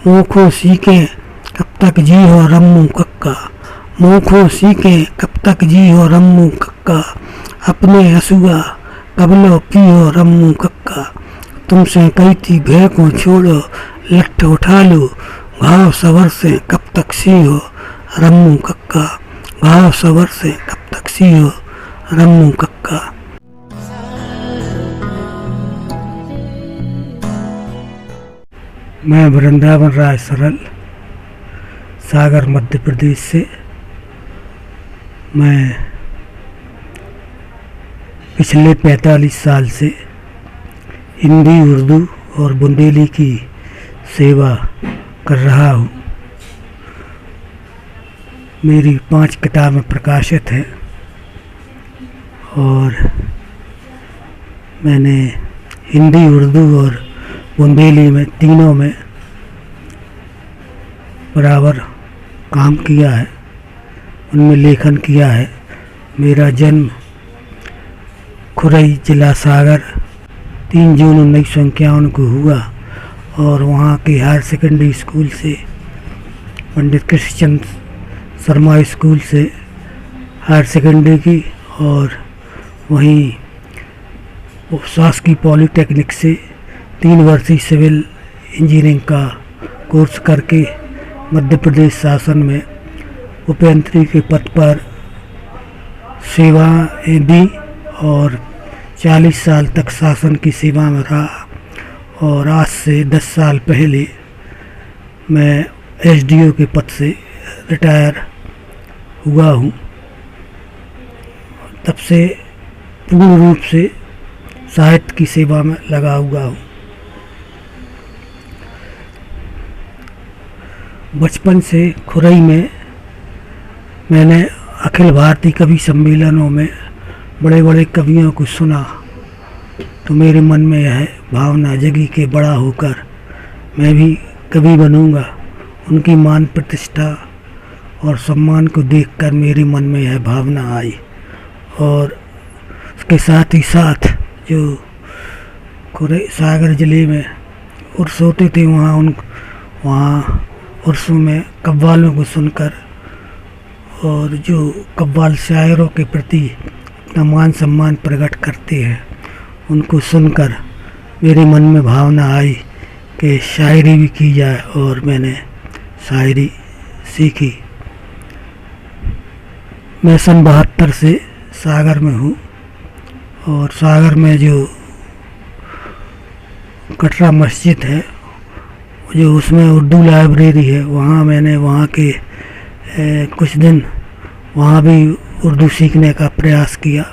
मोखो C K कब तक जी हो रम्मू कक्का, मोखो सीके कब तक जी हो रम्मू कक्का, अपने हसुआ कब लो पी हो रम्मू कक्का। तुमसे कही थी भय को छोड़ो लठ उठा लो, घाव सवर से कब तक सी हो रम्मू कक्का, घाव सवर से कब तक सी हो रम्मू कक्का। मैं वृंदावन राय सरल, सागर मध्य प्रदेश से। मैं पिछले 45 साल से हिंदी, उर्दू और बुंदेली की सेवा कर रहा हूँ। मेरी 5 किताबें प्रकाशित हैं और मैंने हिंदी, उर्दू और बुंदेली में तीनों में बराबर काम किया है, उनमें लेखन किया है। मेरा जन्म खुरई, जिला सागर 3 जून 1951 को हुआ और वहाँ के हायर सेकेंडरी स्कूल से, पंडित कृष्णचंद शर्मा स्कूल से हायर सेकेंडरी की और वहीं शासकीय पॉलिटेक्निक से 3 वर्षीय सिविल इंजीनियरिंग का कोर्स करके मध्य प्रदेश शासन में उपयंत्री के पद पर सेवाएं दी और 40 साल तक शासन की सेवा में रहा। और आज से 10 साल पहले मैं एसडीओ के पद से रिटायर हुआ हूँ। तब से पूर्ण रूप से साहित्य की सेवा में लगा हुआ हूँ। बचपन से खुरई में मैंने अखिल भारतीय कवि सम्मेलनों में बड़े बड़े कवियों को सुना, तो मेरे मन में यह भावना जगी कि बड़ा होकर मैं भी कवि बनूंगा। उनकी मान प्रतिष्ठा और सम्मान को देखकर मेरे मन में यह भावना आई और उसके साथ ही साथ जो खुरई सागर ज़िले में उर्स होते थे, वहाँ उर्सों में कव्वालों को सुनकर और जो कव्वाल शायरों के प्रति अपना मान सम्मान प्रकट करते हैं, उनको सुनकर मेरे मन में भावना आई कि शायरी भी की जाए और मैंने शायरी सीखी। मैं सन 72 से सागर में हूँ और सागर में जो कटरा मस्जिद है, जो उसमें उर्दू लाइब्रेरी है, वहाँ मैंने वहाँ के कुछ दिन वहाँ भी उर्दू सीखने का प्रयास किया।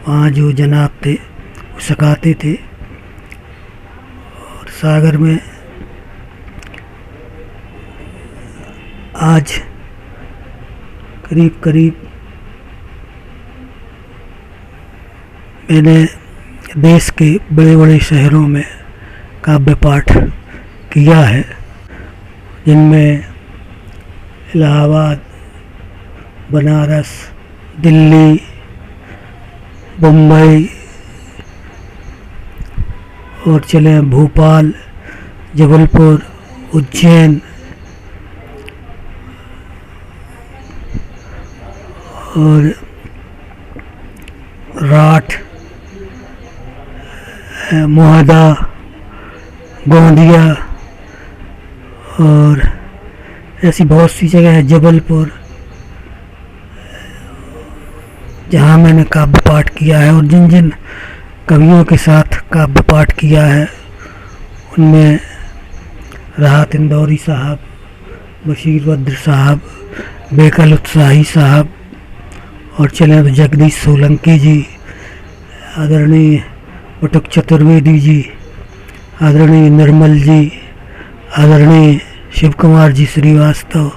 वहाँ जो जनाब थे वो सिखाते थे। और सागर में आज करीब करीब मैंने देश के बड़े बड़े शहरों में काव्य पाठ किया है, जिनमें इलाहाबाद, बनारस, दिल्ली, बम्बई और चले भोपाल, जबलपुर, उज्जैन और राठ, मोहदा, गोंदिया और ऐसी बहुत सी जगह है, जबलपुर, जहाँ मैंने काव्य पाठ किया है। और जिन जिन कवियों के साथ काव्य पाठ किया है, उनमें राहत इंदौरी साहब, बशीर बद्र साहब, बेकल उत्साही साहब और चले तो जगदीश सोलंकी जी, आदरणीय बटुक चतुर्वेदी जी, आदरणीय निर्मल जी, आदरणीय शिव कुमार जी श्रीवास्तव,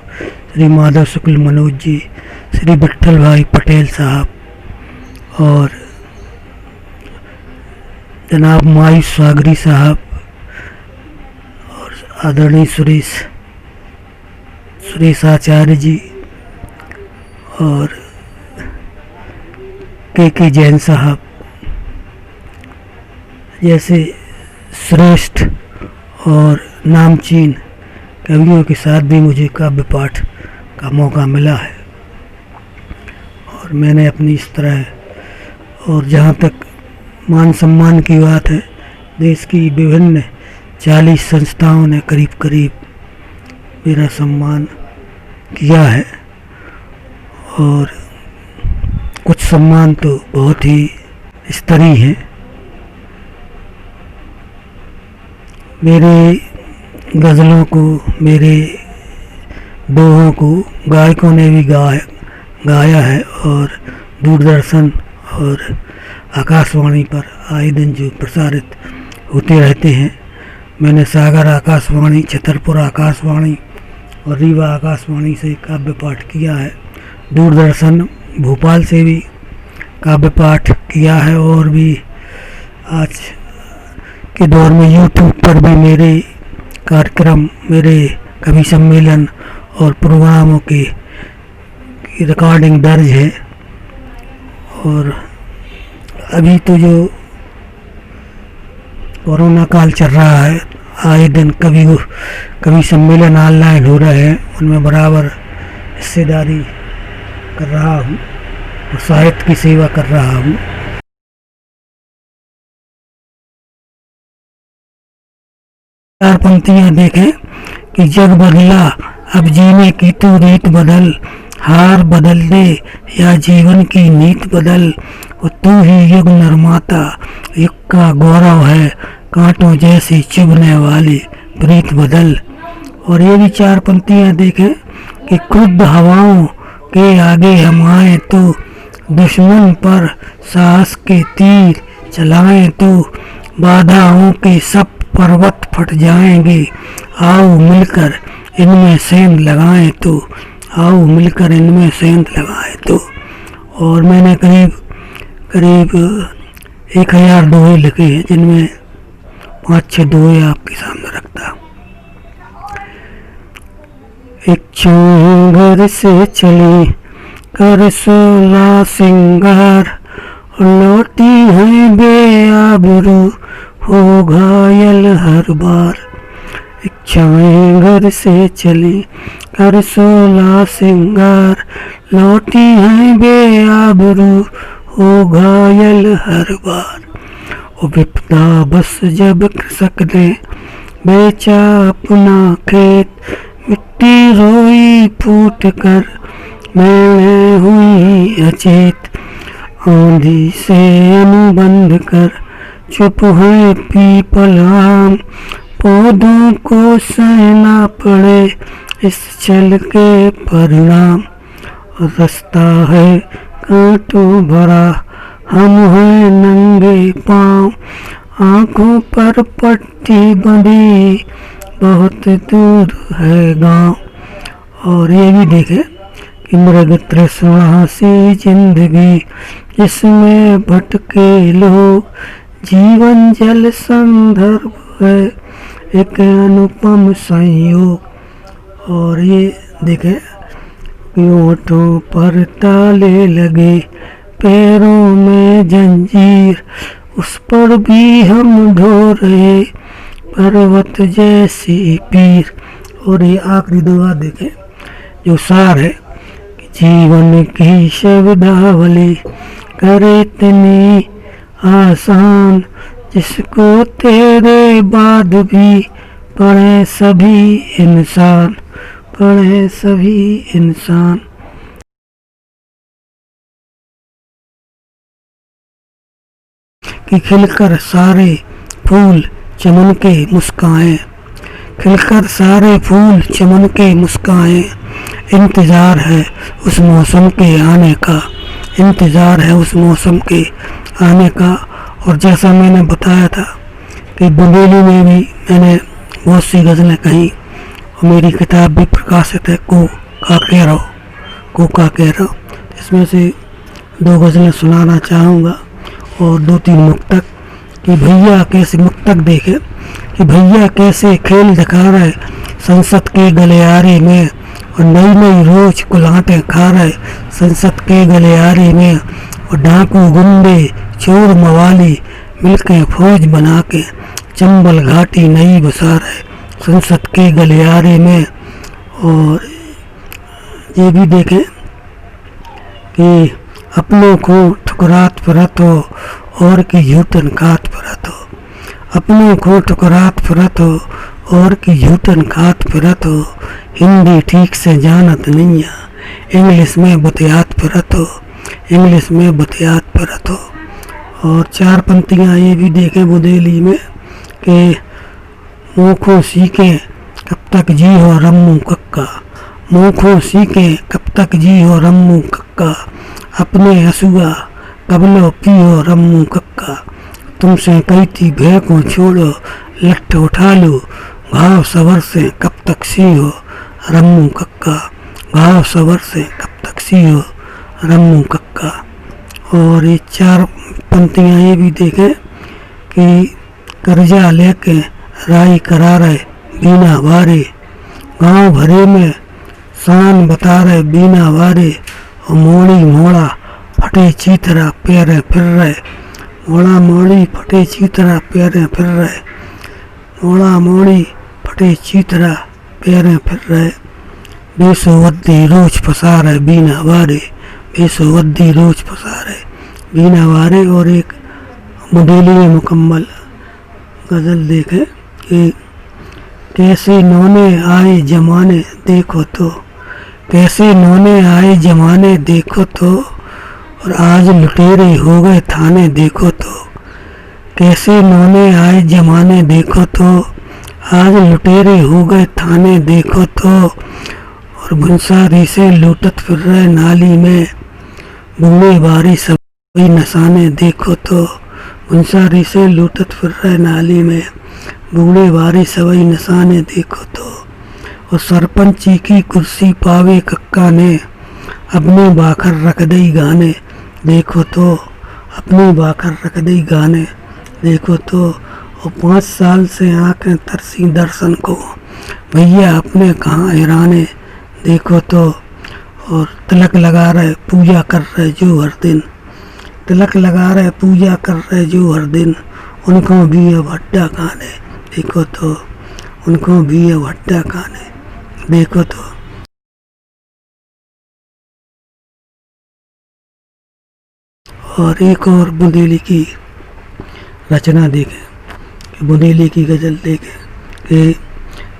श्री माधव शुक्ल मनोज जी, श्री विट्ठल भाई पटेल साहब और जनाब मायूस सागरी साहब और आदरणीय सुरेश आचार्य जी और के जैन साहब जैसे श्रेष्ठ और नामचीन कवियों के साथ भी मुझे काव्य पाठ का मौका मिला है और मैंने अपनी इस तरह, और जहाँ तक मान सम्मान की बात है, देश की विभिन्न 40 संस्थाओं ने करीब करीब मेरा सम्मान किया है और कुछ सम्मान तो बहुत ही स्तरीय हैं। मेरे गज़लों को, मेरे दोहों को गायकों ने भी गाया है और दूरदर्शन और आकाशवाणी पर आए दिन जो प्रसारित होते रहते हैं। मैंने सागर आकाशवाणी, छतरपुर आकाशवाणी और रीवा आकाशवाणी से काव्य पाठ किया है। दूरदर्शन भोपाल से भी काव्य पाठ किया है और भी आज के दौर में यूट्यूब पर भी मेरे कार्यक्रम, मेरे कवि सम्मेलन और प्रोग्रामों की रिकॉर्डिंग दर्ज है। और अभी तो जो कोरोना काल चल रहा है, आए दिन कवि सम्मेलन ऑनलाइन हो रहे हैं, उनमें बराबर हिस्सेदारी कर रहा हूँ और साहित्य की सेवा कर रहा हूँ। चार पंक्तियाँ देखें कि जग बदला अब जीने की तू रीत बदल, हार बदल दे या जीवन की नीत बदल, और तू ही युग निर्माता, युग का गौरव है, कांटों जैसी चुभने वाली प्रीत बदल। और ये भी चार पंक्तियाँ देखें कि क्रुद्ध हवाओं के आगे हम आए तो दुश्मन पर साहस के तीर चलाएं, तो बाधाओं के सब पर्वत फट जाएंगे, आओ मिलकर इनमें सेंध लगाएं तो, आओ मिलकर इनमें सेंध लगाएं तो। और मैंने करीब 1000 दोहे लिखे हैं, जिनमें 5-6 दोहे आपके सामने रखता हूँ। एक चों घर से चली कर 16 सिंगार, लौटी है बेआबरू हो घायल हर बार। एक चों घर से चली कर 16 सिंगार, लौटी है बेआबरू हो घायल हर बार। ओ विपदा बस जब कृषक ने बेचा अपना खेत, मिट्टी रोई फूट कर मैंने हुई अचेत, आंधी से अनुबंध कर चुप है पीपल आम, पौधों को सहना पड़े इस छल के परिणाम। रास्ता है कांटों भरा, हम हैं नंगे पाँव, आँखों पर पट्टी बंधी, बहुत दूर है गांव। और ये भी देखे कि मृग तृष्णा सी जिंदगी, जिसमें भटके लोग, जीवन जल संदर्भ है एक अनुपम संयोग। और ये देखे होठों पर ताले लगे, पैरों में जंजीर, उस पर भी हम ढो रहे पर्वत जैसी पीर। और ये आखिरी दुआ देखें जो सार है कि जीवन की शब्दावली करे इतनी आसान, जिसको तेरे बाद भी पढ़े सभी इंसान, पढ़े सभी इंसान। कि खिलकर सारे फूल चमन के मुस्काएं, खिलकर सारे फूल चमन के मुस्काएं, इंतज़ार है उस मौसम के आने का, इंतज़ार है उस मौसम के आने का। और जैसा मैंने बताया था कि बुंदेली में भी मैंने बहुत सी गज़लें कहीं और मेरी किताब भी प्रकाशित है, को का कह रहा हूँ। इसमें से 2 गज़लें सुनाना चाहूँगा और 2-3 मुक्तक। कि भैया कैसे मुक्तक देखे कि भैया कैसे खेल दिखा रहे संसद के गलियारे में, और नई नई रोज कुलाटें खा रहे संसद के गलियारे में, और डाकू गुंडे चोर मवाली मिलके फौज बना के चंबल घाटी नई बसा रहे संसद के गलियारे में। और ये भी देखें कि अपनों को ठुकरात फिरत हो और की झूठन खात फिरत हो, अपनों को ठुकरात फिरत हो और की झूठन खात फिरत हो, हिंदी ठीक से जानत नहीं है, इंग्लिश में बतियात फिरत हो, इंग्लिश में बतियात फिरत हो। और 4 पंक्तियाँ ये भी देखें बुंदेली में कि मुँखों सीखे कब तक जी हो रम्मू कक्का, मुँखों सीखे कब तक जी हो रम्मू कक्का, अपने हसुआ कबलो पियो रम्मू कक्का, तुमसे कहती भय को छोड़ो लठ उठा लो, घाव सवर से कब तक सी हो रम्मू कक्का, घाव सवर से कब तक सी हो रम्मू कक्का। और ये 4 पंक्तियाँ ये भी देखें कि कर्जा लेके राई करा रहे बीना वारे, गाँव भरे में शान बता रहे बीना वारे, और मोड़ी मोड़ा फटे चीतरा पैरे फिर रहे, मोड़ा मोड़ी फटे चीतरा पैरे फिर रहे, मोड़ा मोड़ी फटे चीतरा पैरे फिर रहे, बेसोवद्दी रोज फंसा रहे बीना वारे, बेसोवद्दी रोज फंसा रहे बीना वारे। और एक बुंदेली में मुकम्मल गज़ल देखें कि कैसे नौने आए जमाने देखो तो, कैसे नौने आए जमाने देखो तो, और आज लुटेरे हो गए थाने देखो तो, कैसे नौने आए जमाने देखो तो, आज लुटेरे हो गए थाने देखो तो, और भुंसारी से लूटत फिर रहे नाली में, बूढ़े बारी सभी नसाने देखो तो, भुंसारी से लूटत फिर रहे नाली में, बूढ़े बारी सभी नसाने देखो तो, और सरपंची की कुर्सी पावे कक्का ने, अपने बाखर रख दई गाने देखो तो, अपनी बाखर रख दई गाने देखो तो, और 5 साल से आंखें तरसी दर्शन को, भैया अपने कहाँ हैराने देखो तो, और तिलक लगा रहे पूजा कर रहे जो हर दिन, तिलक लगा रहे पूजा कर रहे जो हर दिन, उनको भी अब हड्डा खाने देखो तो, उनको भी अब हड्डा खाने देखो तो। और एक और बुंदेली की रचना देखें कि बुंदेली की गज़ल देखें कि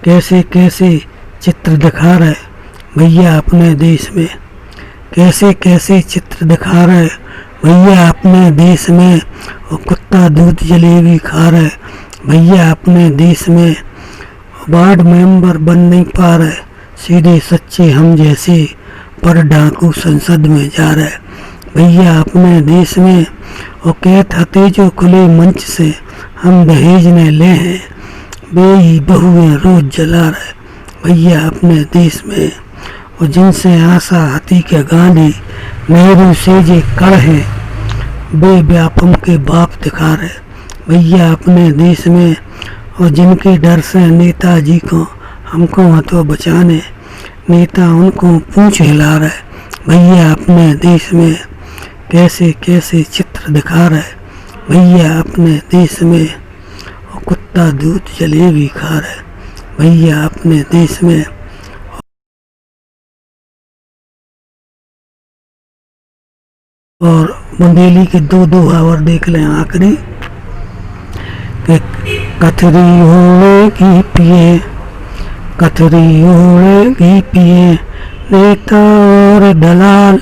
कैसे कैसे चित्र दिखा रहे भैया अपने देश में, कैसे कैसे चित्र दिखा रहे भैया अपने देश में, और कुत्ता दूध जलेबी खा रहे भैया अपने देश में, वार्ड मेंबर बन नहीं पा रहे सीधे सच्चे हम जैसे, पर डाकू संसद में जा रहे भैया अपने देश में, और कहत हते जो खुले मंच से हम दहेज ने ले हैं, बेई बहुएं रोज जला रहे भैया अपने देश में, और जिनसे आशा हती के गांधी नेहरू से जे कड़ है, बेव्यापम के बाप दिखा रहे भैया अपने देश में, और जिनके डर से नेताजी को हमको हथों बचाने, नेता उनको पूंछ हिला रहे भैया अपने देश में, कैसे कैसे चित्र दिखा रहे भैया अपने देश में, और कुत्ता दूध जलेबी खा रहे भैया अपने देश में। और बुंदेली के 2 दोहावर देख लें आखिरी कि कथरी ओढ़ेगी पिए, कथरी ओढ़ेगी पिए नेता और दलाल,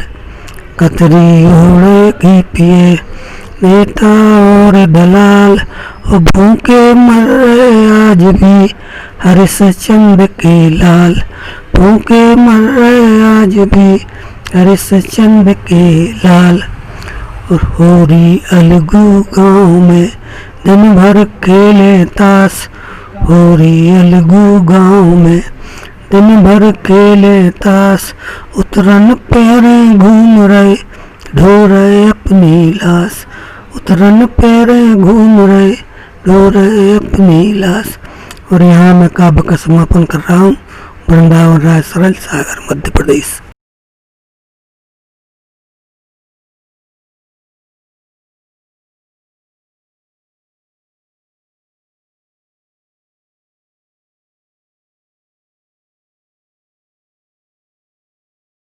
कथरी ओढ़ेगी पिए नेता और दलाल, और भूखे मर रहे आज भी हरिश्चंद्र के लाल, भूखे मर रहे आज भी हरिश्चंद्र के लाल। और होरी अलगू गाँव में दिन भर खेले ताश, होरी अलगू गाँव में दिन भर खेले ताश, उतरन पैरे घूम रहे ढो रहे अपनी लाश, उतरन पैरे घूम रहे ढो रहे अपनी लाश। और यहाँ मैं काव्य का समापन कर रहा हूँ। वृंदावन राय सरल सागर मध्य प्रदेश।